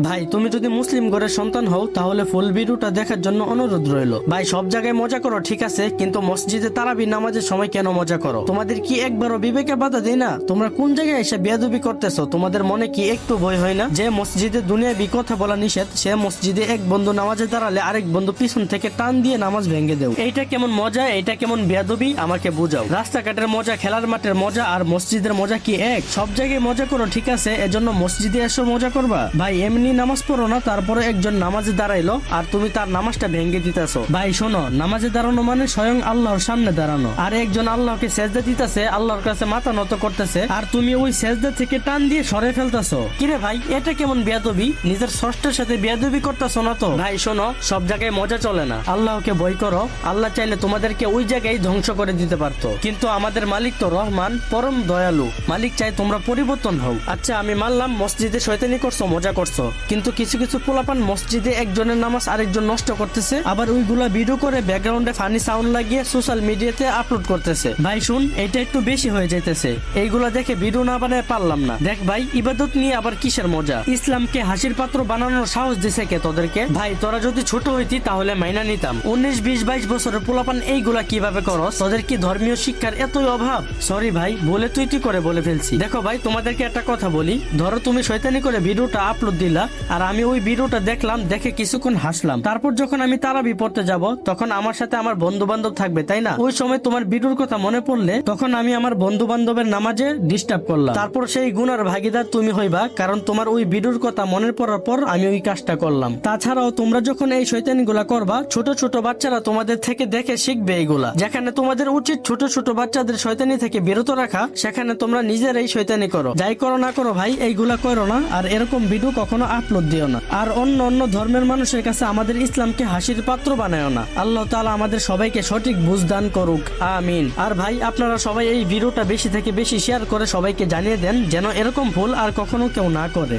ভাই তুমি যদি মুসলিম ঘরের সন্তান হও তাহলে ফুল ভিডিওটা দেখার জন্য অনুরোধ রইল। ভাই সব জায়গায় মজা করো ঠিক আছে, কিন্তু মসজিদে তারাবি নামাজের সময় কেন মজা করো? তোমাদের কি একবারও বিবেকে বাধা দেয় না? তোমরা কোন জায়গায় এসে বেয়াদবি করতেছো? তোমাদের মনে কি একটু ভয় হয় না? যে মসজিদে দুনিয়াবি কথা বলা নিষেধ, সে মসজিদে এক বন্ধু নামাজে দাঁড়ালে আরেক বন্ধু পিছন থেকে টান দিয়ে নামাজ ভেঙে দেও। এইটা কেমন মজা? এটা কেমন বেয়াদবি? আমাকে বুঝাও। রাস্তাঘাটের মজা, খেলার মাঠের মজা আর মসজিদের মজা কি এক? সব জায়গায় মজা করো ঠিক আছে, এজন্য মসজিদে এসে মজা করবা? ভাই এমনি নামাজ পড়ো না, তারপরে একজন নামাজে দাঁড়াইলো আর তুমি তার নামাজটা ভেঙে দিতেছো। ভাই শোনো, নামাজে দাঁড়ানো মানে স্বয়ং আল্লাহর সামনে দাঁড়ানো, আর একজন আল্লাহকে সেজদা দিতেছে, আল্লাহর কাছে মাথা নত করতেছে, আর তুমি ওই সেজদা থেকে টান দিয়ে সরে ফেলতেছো। কিরে ভাই এটা কেমন বেয়াদবি? নিজের ষষ্ঠের সাথে বেয়াদবি করতেছো না তো? ভাই শোনো, সব জায়গায় মজা চলে না, আল্লাহকে ভয় করো। আল্লাহ চাইলে তোমাদেরকে ওই জায়গায় ধ্বংস করে দিতে পারতো, কিন্তু আমাদের মালিক তো রহমান, পরম দয়ালু। মালিক চাই তোমরা পরিবর্তন হও। আচ্ছা আমি মানলাম মসজিদে শয়তানি করছো, মজা করছো, কিন্তু কিছু কিছু পোলাপান মসজিদে একজনের নামাজ আরেকজন নষ্ট করতেছে, আবার ওইগুলা ভিডিও করে ব্যাকগ্রাউন্ডে ফানি সাউন্ড লাগিয়ে সোশ্যাল মিডিয়াতে আপলোড করতেছে। ভাই শুন, এটা একটু বেশি হয়ে যাইতেছে, এইগুলা দেখে ভিডিও না বানায় পারলাম না। দেখ ভাই, ইবাদত নিয়ে আবার কিসের মজা? ইসলামকে হাসির পাত্র বানানোর সাহস দিছে কে তোদেরকে? ভাই তোরা যদি ছোট হইতি তাহলে মাইনা নিতাম। 19, 20, 22 বছরের পোলাপান এইগুলা কিভাবে করস? তোদের কি ধর্মীয় শিক্ষার এতই অভাব? সরি ভাই, বলে তুই করে বলে ফেলছি। দেখো ভাই, তোমাদেরকে একটা কথা বলি, ধরো তুমি শয়তানি করে ভিডিওটা আপলোড দিলা, আর আমি ওই ভিডিওটা দেখলাম, দেখে কিছুক্ষণ হাসলাম, তারপর যখন আমি তারাবি পড়তে যাব তখন আমার সাথে আমার বন্ধু বান্ধব থাকবে তাই না? ওই সময় তোমার ভিডিওর কথা মনে পড়লে তখন আমি আমার বন্ধু বান্ধবের নামাজে ডিস্টার্ব করলাম, তারপর সেই গুনার ভাগিদার তুমি হইবা, কারণ তোমার ওই ভিডিওর কথা মনে পড়ার পর আমি ওই কাজটা করলাম। তাছাড়াও তোমরা যখন এই শয়তানি গুলা করবা, ছোট ছোট বাচ্চারা তোমাদের থেকে দেখে শিখবে এইগুলা। যেখানে তোমাদের উচিত ছোট ছোট বাচ্চাদের শয়তানি থেকে বিরত রাখা, সেখানে তোমরা নিজেরাই শয়তানি করো। যাই করো না করো ভাই, এইগুলা করো না, আর এরকম ভিডিও কখনো আপলোড দিও না, আর অন্য অন্য ধর্মের মানুষের কাছে আমাদের ইসলামকে হাসির পাত্র বানায়ও না। আল্লাহ তাআলা আমাদের সবাইকে সঠিক বুঝ দান করুক, আমিন। আর ভাই আপনারা সবাই এই ভিডিওটা বেশি থেকে বেশি শেয়ার করে সবাইকে জানিয়ে দেন, যেন এরকম ভুল আর কখনো কেউ না করে।